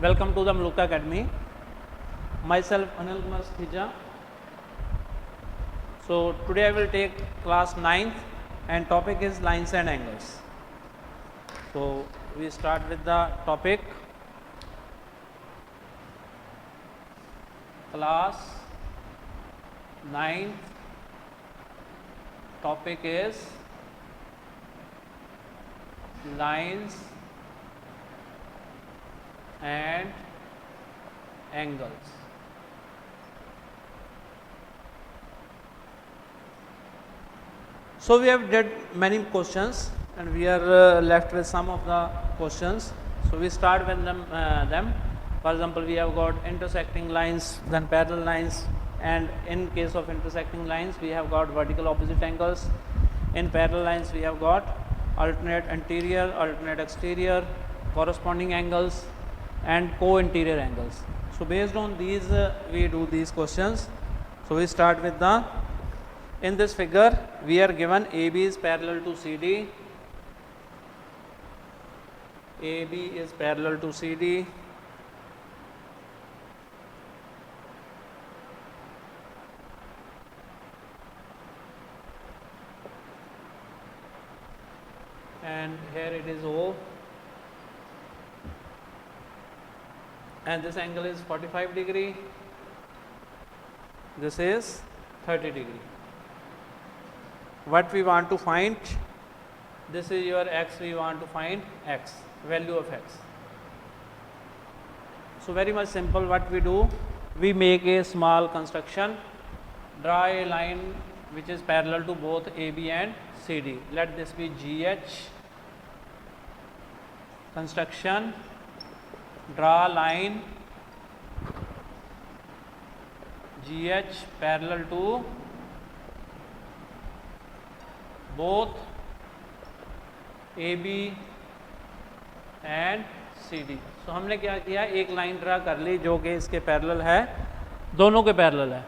Welcome to the Muluka Academy. Myself Anil Kumar Khija. So today I will take class 9th and topic is lines and angles. So we start with the topic. Class 9th topic is lines and angles. So we have did many questions and we are left with some of the questions. So we start with them. For example, we have got intersecting lines, then parallel lines, and in case of intersecting lines we have got vertical opposite angles. In parallel lines we have got alternate anterior, alternate exterior, corresponding angles and co-interior angles. So based on these we do these questions. So we start with the, in this figure we are given AB is parallel to CD, AB is parallel to CD, and here it is O, and this angle is 45 degree, this is 30 degree. What we want to find, this is your x, we want to find x, value of x. So very much simple, what we do, we make a small construction, draw a line which is parallel to both AB and CD. Let this be GH, construction, draw line GH parallel to both AB and CD. So हमने क्या किया, एक line draw कर ली जो कि इसके parallel है, दोनों के पैरेलल है.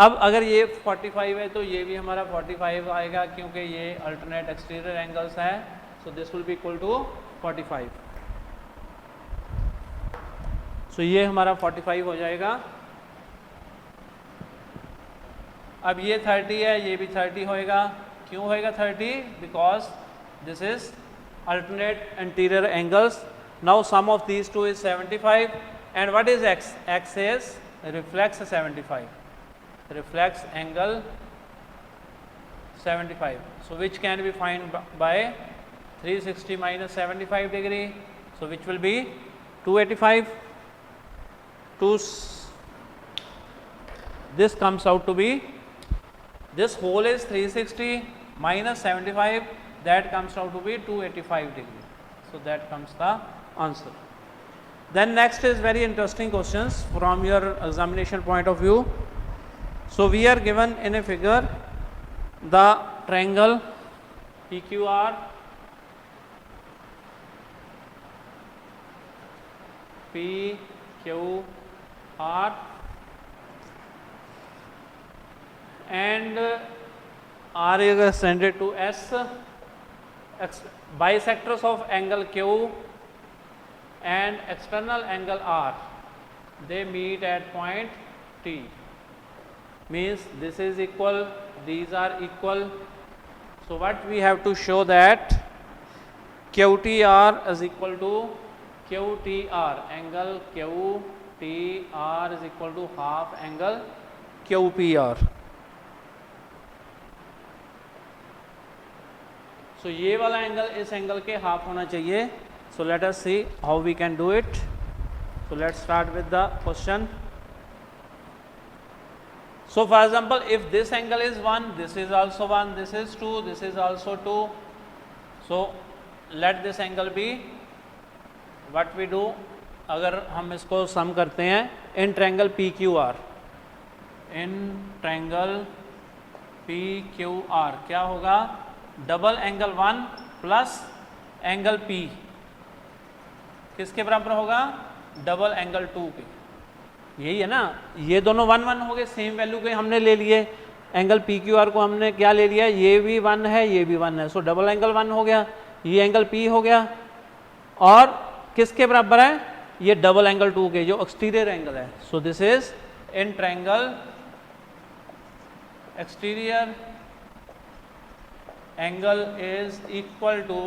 अब अगर ये 45 है तो ये भी हमारा 45 आएगा क्योंकि ये अल्टरनेट एक्सटीरियर एंगल्स है. So this will be equal to 45. So ये हमारा 45 हो जाएगा. अब ये 30 है, ये भी 30 होएगा. क्यों होएगा 30? Because this is alternate interior angles. Now sum of these two is 75 and what is x? x is reflex 75, reflex angle 75. So which can be found by 360 minus 75 degree. So which will be 285. This comes out to be, this whole is 360 minus 75, that comes out to be 285 degree. So that comes the answer. Then next is very interesting questions from your examination point of view. So we are given in a figure the triangle PQR, PQR, and R is extended to S. Bisectors of angle Q and external angle R, they meet at point T. Means this is equal, these are equal. So what we have to show that QTR is equal to QTR, angle QTR is equal to half angle QPR. So ये वाला angle इस angle के half होना चाहिए. So let us see how we can do it. So let's start with the question. So for example, if this angle is 1, this is also 1, this is 2, this is also 2. So let this angle be, what we do, अगर हम इसको सम करते हैं, in triangle PQR, in triangle PQR क्या होगा, double angle 1 plus angle P किसके बराबर होगा, डबल एंगल 2 के. यही है ना, ये दोनों 1 1 हो गए, सेम वैल्यू के हमने ले लिए. एंगल PQR को हमने क्या ले लिया, ये भी 1 है, ये भी 1 है. सो डबल एंगल 1 हो गया, ये एंगल P हो गया. और किसके बराबर है, ये डबल एंगल 2 के जो एक्सटीरियर एंगल है. So this is in triangle exterior angle is equal to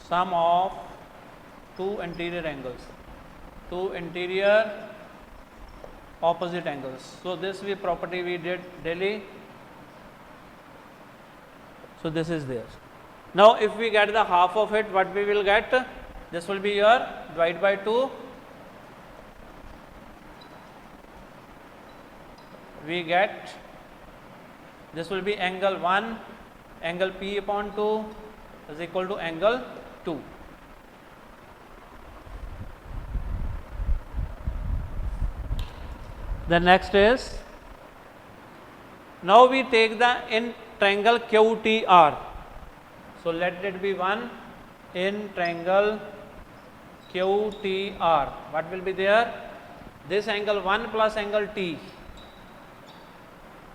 sum of two interior angles, two interior opposite angles. So this property we did daily. So this is there. Now if we get the half of it, what we will get? This will be your divide by 2. We get this will be angle 1, angle P upon 2 is equal to angle 2. The next is, now we take the in triangle QTR. So let it be 1 in triangle QTR. What will be there? This angle 1 plus angle T.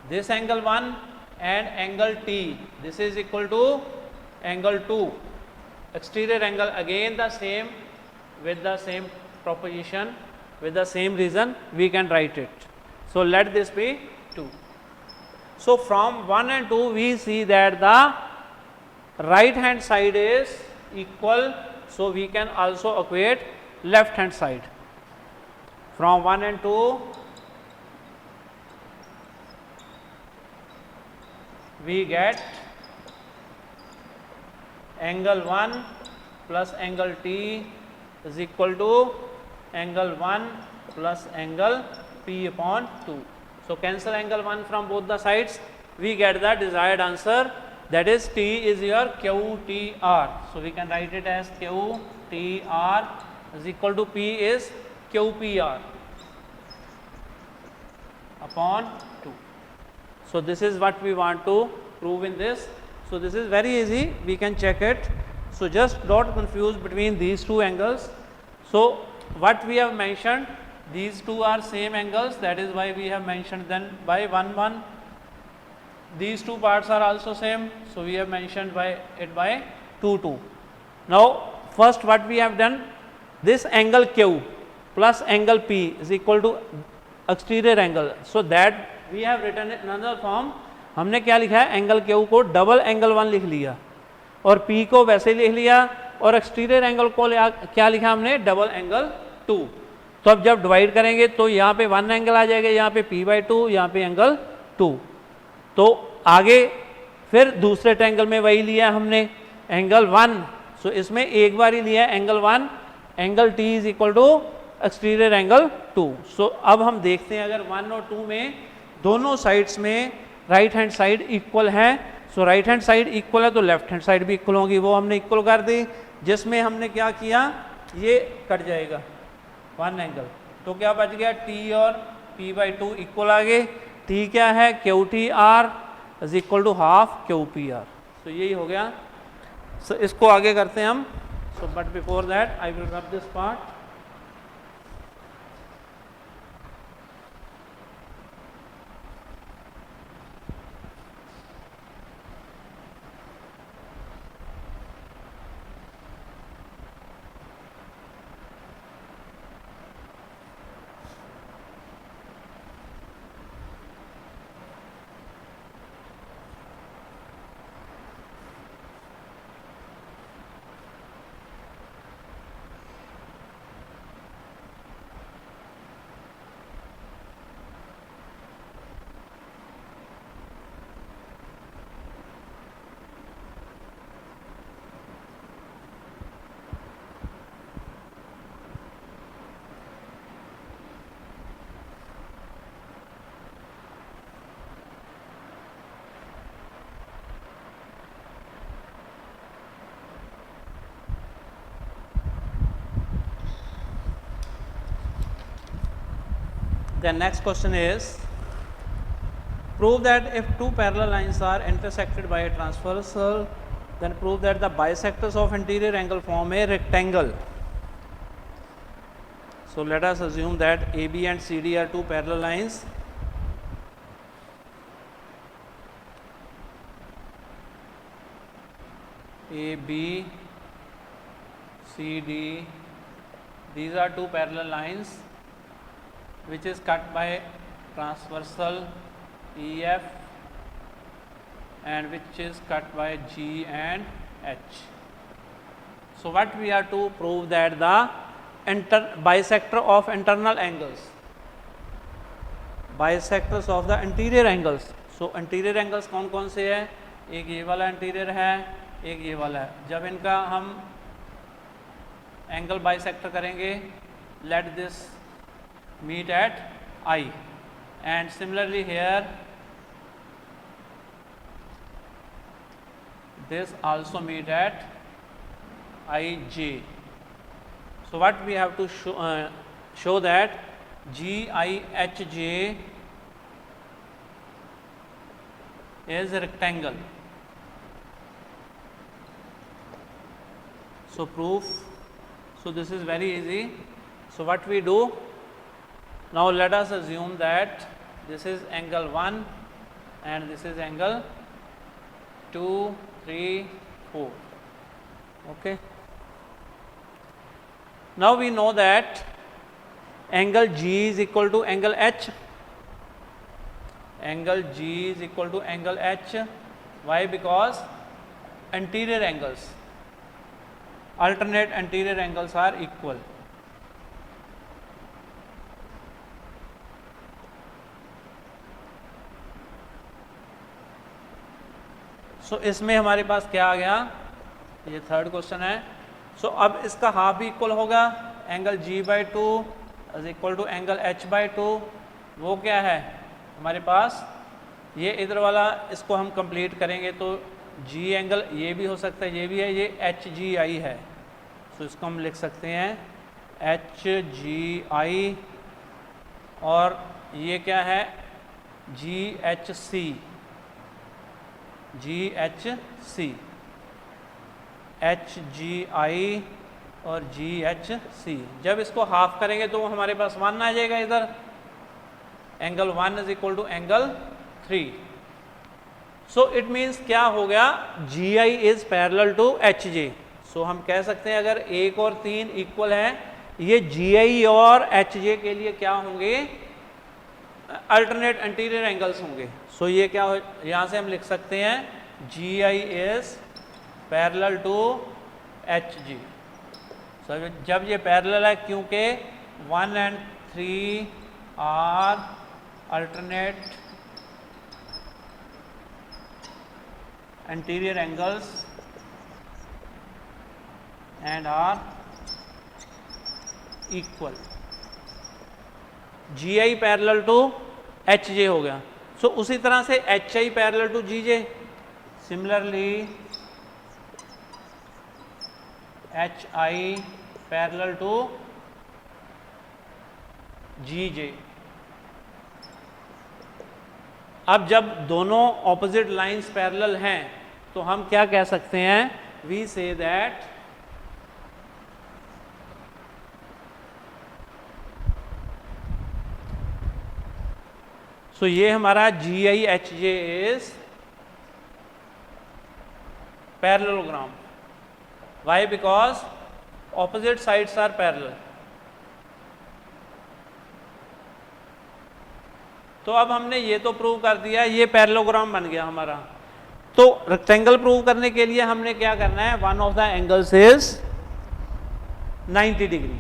This angle 1 and angle T. This is equal to angle 2. Exterior angle again the same, with the same proposition, with the same reason we can write it. So let this be 2. So from 1 and 2 we see that the right hand side is equal, so we can also equate left hand side. From 1 and 2 we get angle 1 plus angle T is equal to angle 1 plus angle P upon 2. So cancel angle 1 from both the sides, we get the desired answer, that is T is your QTR. So we can write it as QTR is equal to P is QPR upon 2. So this is what we want to prove in this. So this is very easy, we can check it. So just don't confuse between these two angles. So what we have mentioned, these two are same angles, that is why we have mentioned them by 1 1. These two parts are also same, so we have mentioned by it by 2 2. Now first what we have done, this angle Q plus angle P is equal to exterior angle. So that we have written it in another form. हमने क्या लिखा है, angle Q को double angle 1 लिख लिया और P को वैसे लिख लिया, और एक्सटीरियर एंगल को क्या लिखा हमने, डबल एंगल 2. तो अब जब डिवाइड करेंगे तो यहाँ पे 1 एंगल आ जाएगा, यहाँ पे p बाई 2, यहाँ पे एंगल 2. तो आगे फिर दूसरे ट्रायंगल में वही लिया हमने एंगल 1. सो इसमें एक बार ही लिया angle 1, angle t is equal to exterior angle 2. So अब हम देखते हैं अगर 1 और 2 में दोनों साइड्स में राइट हैंड साइड इक्वल है. सो राइट हैंड साइड इक्वल है तो लेफ्ट हैंड साइड भी इक्वल होगी, वो हमने इक्वल कर दी, जिसमें हमने क्या किया, ये कट जाएगा 1 एंगल, तो क्या बच गया, t और p बाई 2 इक्वल आ गए. t क्या है, QTR is equal to half QPR. So यही हो गया. सो इसको आगे करते हैं हम. So but before that I will rub this part. The next question is, prove that if two parallel lines are intersected by a transversal, then prove that the bisectors of interior angle form a rectangle. So let us assume that AB and CD are two parallel lines. AB, CD, these are two parallel lines which is cut by transversal EF and which is cut by G and H. So what we are to prove that the bisector of internal angles, bisectors of the interior angles. So interior angles कौन कौन से है, एक ये वाला interior है, एक ये वाला है. जब इनका हम एंगल बाइसेक्टर करेंगे, let this meet at I and similarly here this also meet at IJ. So what we have to show that GIHJ is a rectangle. So proof. So this is very easy. So what we do, now let us assume that this is angle 1 and this is angle 2, 3, 4. Okay. Now we know that angle G is equal to angle H. Angle G is equal to angle H. Why? Because anterior angles, alternate anterior angles are equal. सो इसमें हमारे पास क्या आ गया, ये third question है. सो अब इसका half भी equal होगा, angle G/2 is equal to angle H/2. वो क्या है हमारे पास, ये इधर वाला इसको हम कंप्लीट करेंगे तो G एंगल ये भी हो सकता है, ये भी है, ये HGI है. सो इसको हम लिख सकते हैं HGI और ये क्या है GHC. GHC, HGI और GHC. जब इसको हाफ करेंगे तो हमारे पास 1 आ जाएगा इधर. Angle 1 is equal to angle 3. So it means क्या हो गया, GI is parallel to HJ. So हम कह सकते हैं अगर 1 और 3 इक्वल हैं, ये GI और HJ के लिए क्या होंगे, अल्टरनेट एंटीरियर एंगल्स होंगे. सो ये क्या हो, यहाँ से हम लिख सकते हैं GI is parallel to HG. So जब ये पैरेलल है, क्योंकि 1 and 3 are alternate interior angles and are equal. GI parallel to HJ हो गया. सो उसी तरह से HI parallel to GJ. Similarly HI parallel to GJ. अब जब दोनों ऑपोजिट लाइंस पैरेलल हैं तो हम क्या कह सकते हैं, वी से दैट सो ये हमारा GIHJ is parallelogram. Why? Because opposite sides are parallel. तो अब हमने ये तो प्रूव कर दिया, ये पैरेललोग्राम बन गया हमारा. तो रेक्टेंगल प्रूव करने के लिए हमने क्या करना है, one of the angles is 90 degree.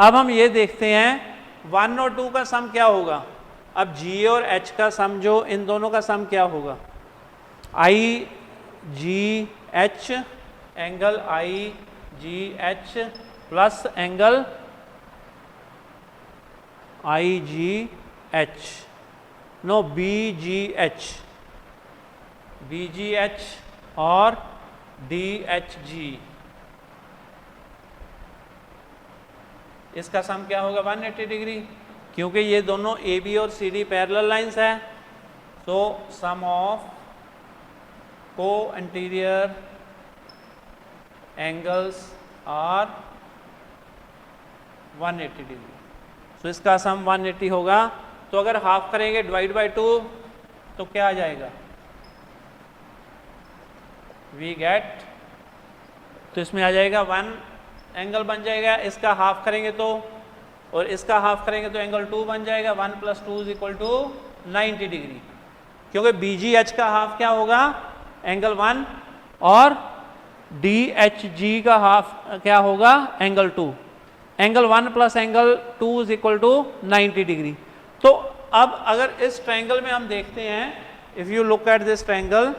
अब हम ये देखते हैं 1 और 2 का सम क्या होगा. अब G और H का सम, जो इन दोनों का सम क्या होगा, IGH angle IGH plus angle IGH, no BGH और DHG. इसका सम क्या होगा, 180 डिग्री, क्योंकि ये दोनों AB और CD पैरेलल लाइंस है. सो सम ऑफ को इंटीरियर एंगल्स आर 180 डिग्री. सो इसका सम 180 होगा. तो अगर हाफ करेंगे डिवाइड बाय 2 तो क्या आ जाएगा, वी गेट, तो इसमें आ जाएगा 1 एंगल बन जाएगा, इसका हाफ करेंगे तो, और इसका हाफ करेंगे तो एंगल 2 बन जाएगा। 1 + 2 = 90 डिग्री, क्योंकि BGH का हाफ क्या होगा, एंगल 1, और DHG का हाफ क्या होगा, एंगल 2। Angle 1 + angle 2 = 90 degree. तो अब अगर इस ट्रायंगल में हम देखते हैं, if you look at this triangle,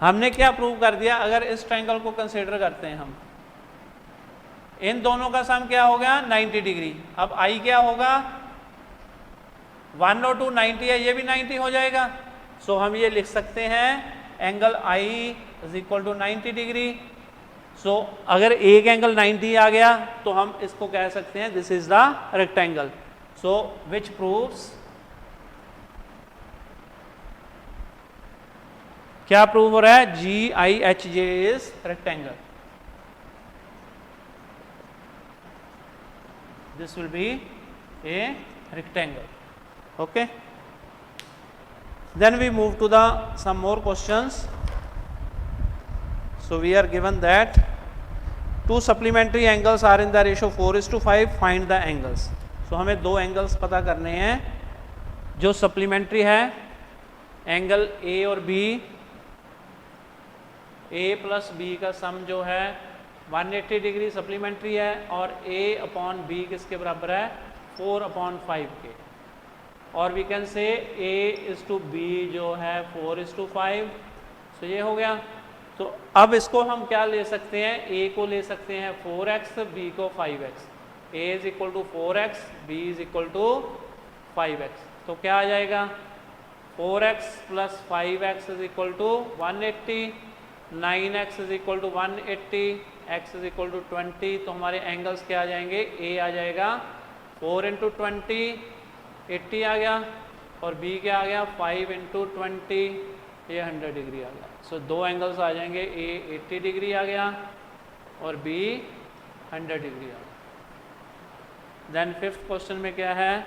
हमने क्या प्रूव कर दिया, अगर इस ट्रायंगल को कंसीडर करते हैं हम, इन दोनों का सम क्या हो गया, 90 डिग्री। अब I क्या होगा, 1 और 2 90 है, ये भी 90 हो जाएगा। सो हम ये लिख सकते हैं एंगल I = 90 डिग्री। सो अगर एक एंगल 90 आ गया तो हम इसको कह सकते हैं this is the rectangle. So which proves, क्या प्रूव हो रहा है, GIHJ is rectangle. This will B a rectangle. Okay, then we move to the some more questions. So we are given that two supplementary angles are in the ratio 4:5, find the angles. So हमें दो angles पता करने हैं जो supplementary है, angle A और B, A + B का सम जो है 180 डिग्री सप्लीमेंट्री है, और A/B किसके बराबर है, 4/5 के, और वी कैन से A/B जो है 4:5। सो ये हो गया। तो अब इसको हम क्या ले सकते हैं, A को ले सकते हैं 4x, B को 5x। A = 4x, B = 5x। तो क्या आ जाएगा, 4x + 5x = 180, 9x = 180, x = 20। तो हमारे एंगल्स क्या आ जाएंगे, A आ जाएगा 4 × 20 80 आ गया, और B क्या आ गया 5 × 20, ये 100 डिग्री आ गया। सो दो एंगल्स आ जाएंगे, A 80 डिग्री आ गया और B 100 डिग्री आ गया। देन 5th क्वेश्चन में क्या है,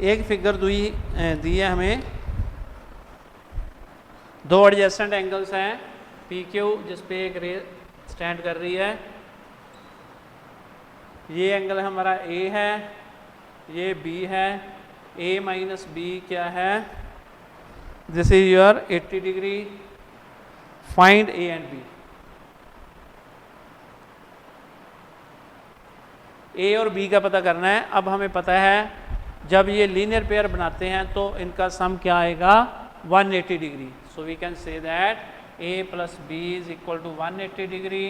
एक फिगर दी है हमें, दो एडजेसेंट एंगल्स हैं PQ जिस पे एक रे स्टैंड कर रही है। ये एंगल हमारा A है, ये B है। A - B क्या है, this is your 80 degree. Find A and B। A और B का पता करना है। अब हमें पता है जब ये लीनियर पेयर बनाते हैं तो इनका सम क्या आएगा, 180 degree. So we can say that A + B = 180 degree.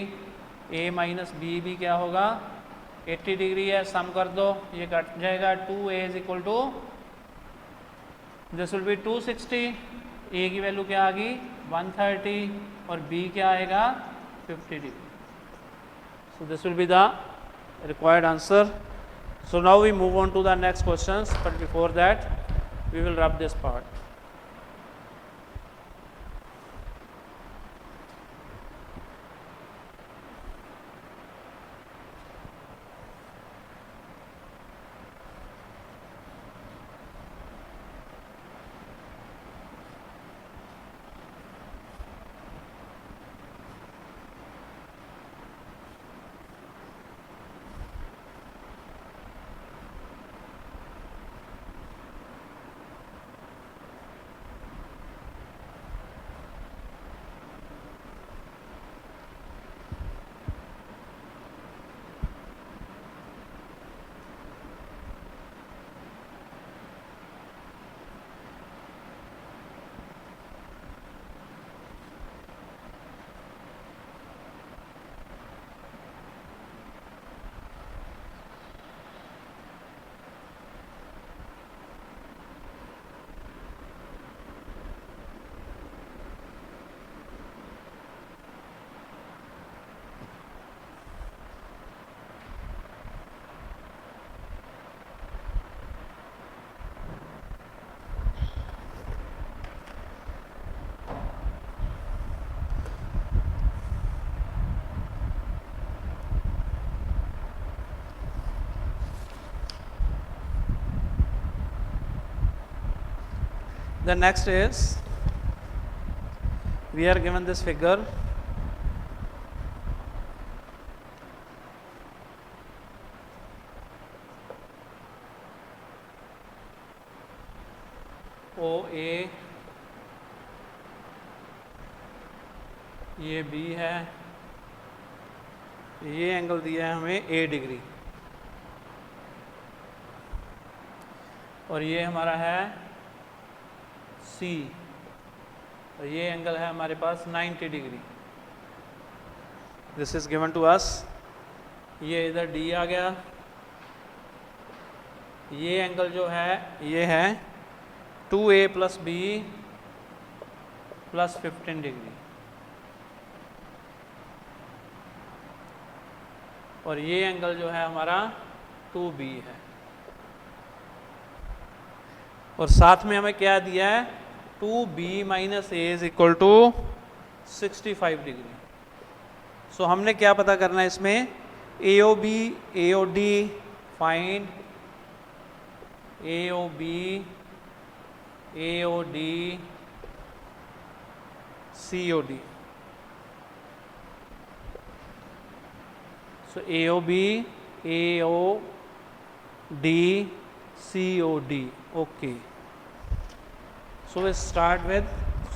A - B भी क्या होगा, 80 डिग्री है। सम कर दो, ये कट जाएगा। 2A = this will B 260। A की वैल्यू क्या आ गई, 130, और B क्या आएगा, 50 degree. So this will be the required answer. So now we move on to the next questions, but before that we will rub this part. The next is we are given this figure. OA, ये B है, ये angle दिया है हमें A degree, और ये हमारा है C, और ये एंगल है हमारे पास 90 degree. This is given to us. ये इधर D आ गया. ये एंगल जो है ये है 2A plus B plus 15 degree, और ये एंगल जो है हमारा 2B है. और साथ में हमें क्या दिया है, 2B minus A is equal to 65 degree. So हमने क्या पता करना है इसमें, AOB, AOD, find AOB, AOD, COD. So AOB, AOD, COD. Okay. So we start with,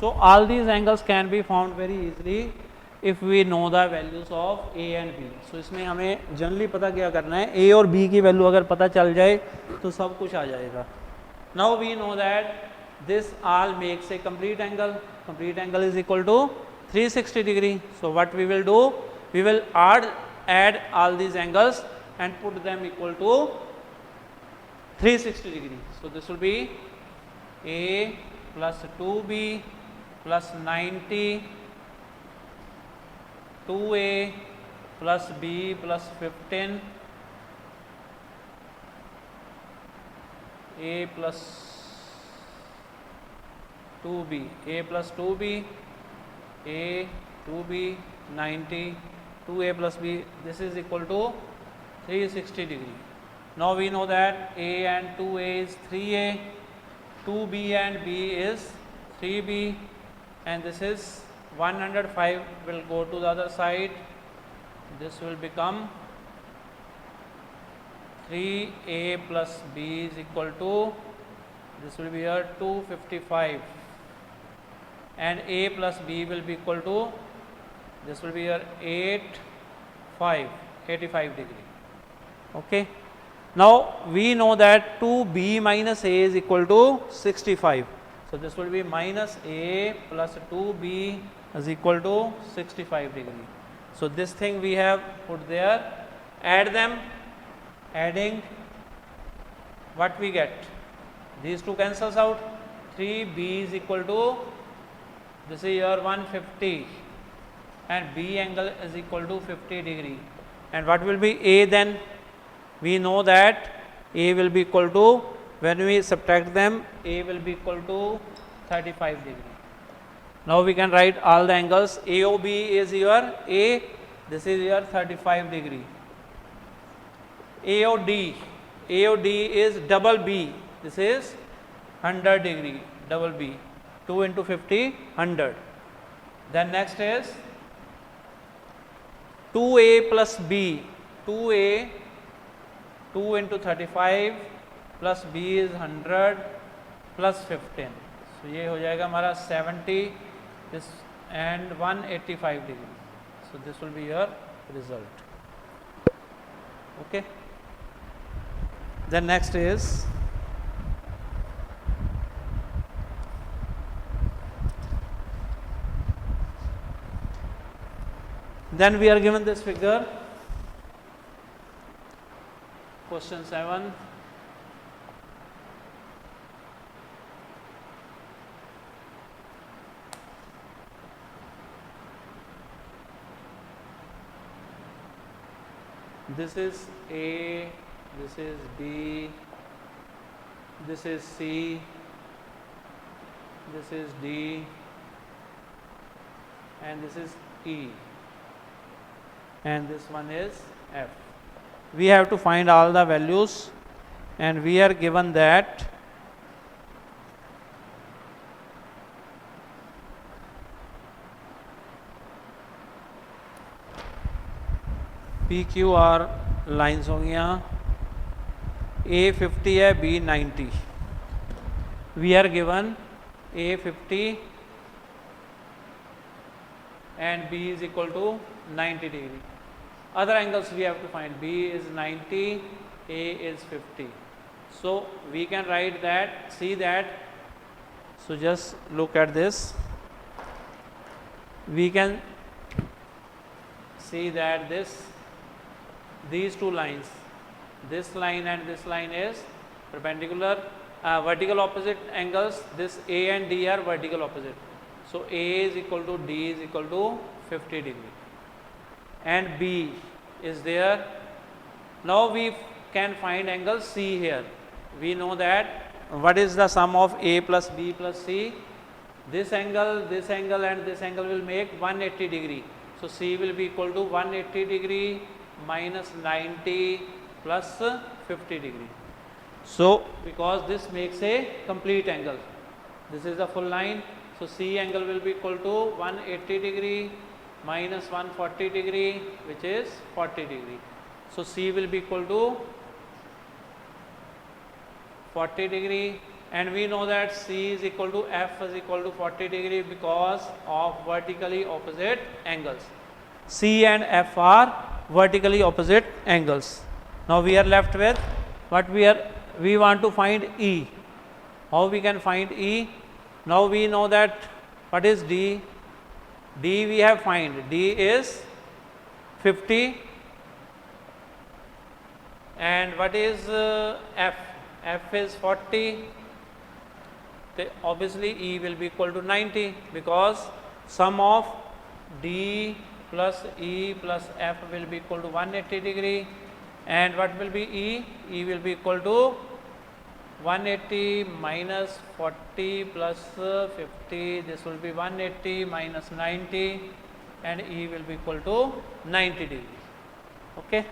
so all these angles can be found very easily if we know the values of A and B. So इसमें हमें generally पता क्या करना है, A और B की value अगर पता चल जाए तो सब कुछ आ जाएगा. Now we know that this all makes a complete angle. Complete angle is equal to 360 degree. So what we will do, we will add all these angles and put them equal to 360 degree. So this will be A plus 2B plus 90, 2A plus B plus 15, A plus 2B, A plus 2B, A, 2B, 90, 2A plus B, this is equal to 360 degree. Now we know that A and 2A is 3A, 2B and B is 3B, and this is 105 will go to the other side. This will become 3A plus B is equal to, this will be here 255, and A plus B will be equal to, this will be here 85 degree. Okay. Now we know that 2B minus A is equal to 65. So this will be minus A plus 2B is equal to 65 degree. So this thing we have put there. Add them. Adding, what we get? These two cancels out. 3B is equal to, this is your 150, and B angle is equal to 50 degree. And what will be A then? We know that A will be equal to, when we subtract them, A will be equal to 35 degree. Now we can write all the angles. AOB is your A, this is your 35 degree. AOD is double B, this is 100 degree, double B, 2 into 50, 100. Then next is 2A plus B, 2A, 2 into 35 plus B is 100 plus 15. So ये हो जाएगा हमारा 70 this and 185 degree. So this will be your result. Okay. Then next is then we are given this figure. Question 7. This is A, this is B, this is C, this is D, and this is E, and this one is F. We have to find all the values, and we are given that P Q R lines हो गया, A 50 है, B 90. We are given A 50 and B is equal to 90 degree. Other angles we have to find. B is 90, A is 50. So we can write that, see that. So just look at this. We can see that these two lines, this line and this line is perpendicular, vertical opposite angles. This A and D are vertical opposite. So A is equal to D is equal to 50 degree and B is there. Now we can find angle C here. We know that what is the sum of A plus B plus C. This angle and this angle will make 180 degree. So C will be equal to 180 degree minus 90 plus 50 degree. So because this makes a complete angle, this is the full line. So C angle will be equal to 180 degree minus 140 degree, which is 40 degree. So C will be equal to 40 degree, and we know that C is equal to F is equal to 40 degree because of vertically opposite angles. C and F are vertically opposite angles. Now we are left with what we want to find E. How we can find E? Now we know that what is D? D we have find. D is 50 and what is F? F is 40. Obviously E will be equal to 90 because sum of D plus E plus F will be equal to 180 degree, and what will be E? E will be equal to 180 minus 40 plus 50, this will be 180 minus 90, and E will be equal to 90 degree. Okay.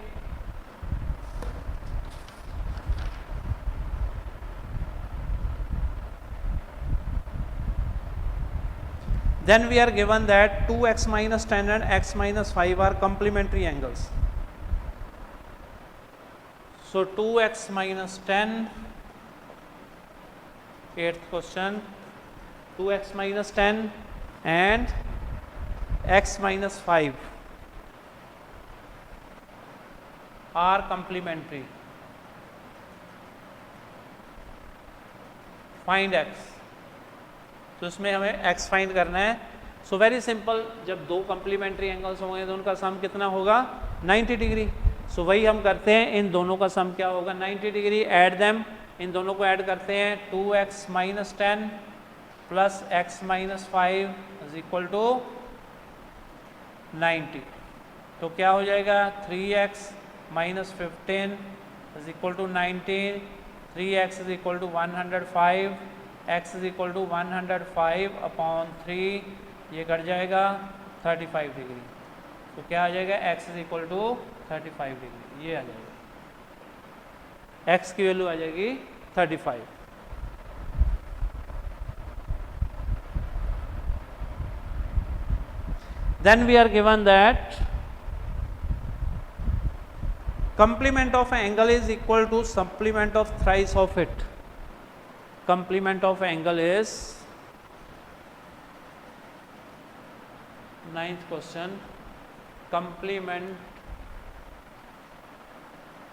Then we are given that 2x minus 10 and x minus 5 are complementary angles. So 2x minus 10, 8th question, 2x minus 10 and x minus 5 are complementary. Find x. तो इसमें हमें x find करना है. So very simple, जब दो complementary angles होंगे तो उनका सम कितना होगा? 90 डिग्री. सो वही हम करते हैं, इन दोनों का सम क्या होगा? 90 डिग्री. ऐड देम, इन दोनों को ऐड करते हैं. 2x minus 10 plus x minus 5 is equal to 90. तो क्या हो जाएगा? 3x minus 15 is equal to 19. 3x is equal to 105. x is equal to 105 upon 3, ये कट जाएगा 35 डिग्री. तो क्या आ जाएगा? x is equal to 35 degree. ये आ जाएगा, x की वैल्यू आ जाएगी 35. Then we are given that complement of an angle is equal to supplement of thrice of it. Complement of angle is 9th question. Complement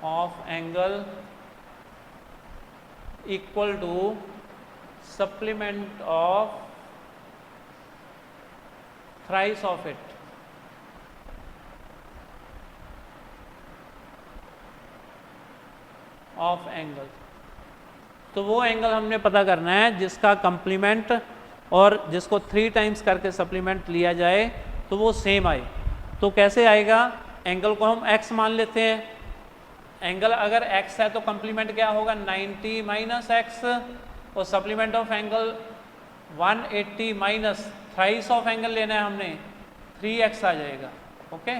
of angle equal to supplement of thrice of it. Of angle. तो वो angle हमने पता करना है जिसका complement और जिसको 3 times करके सप्लीमेंट लिया जाए तो वो सेम आए. तो कैसे आएगा? एंगल को हम x मान लेते हैं. एंगल अगर x है तो कंप्लीमेंट क्या होगा? 90 माइनस x, और supplement of angle 180 minus thrice of angle लेना है हमने, 3x आ जाएगा. ओके.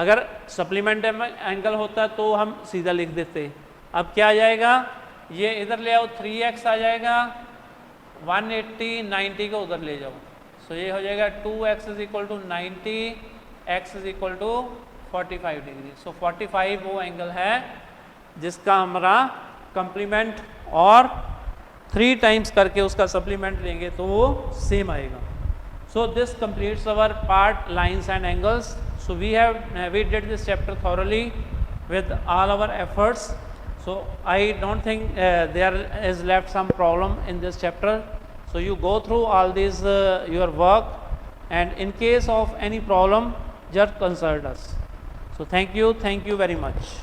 अगर सप्लीमेंट एंगल होता तो हम सीधा लिख देते. अब क्या आ जाएगा? ये इधर ले आओ, 3x आ जाएगा. 180 90 को उधर ले जाओ. सो ये हो जाएगा 2x is equal to 90, x is equal to 45 degree. So 45 वो एंगल है जिसका हमारा कंप्लीमेंट और 3 टाइम्स करके उसका सप्लीमेंट लेंगे तो वो सेम आएगा। So this completes our part lines and angles. So we did this chapter thoroughly with all our efforts. So I don't think there is left some problem in this chapter. So you go through all these your work, and in case of any problem just consult us. So thank you very much.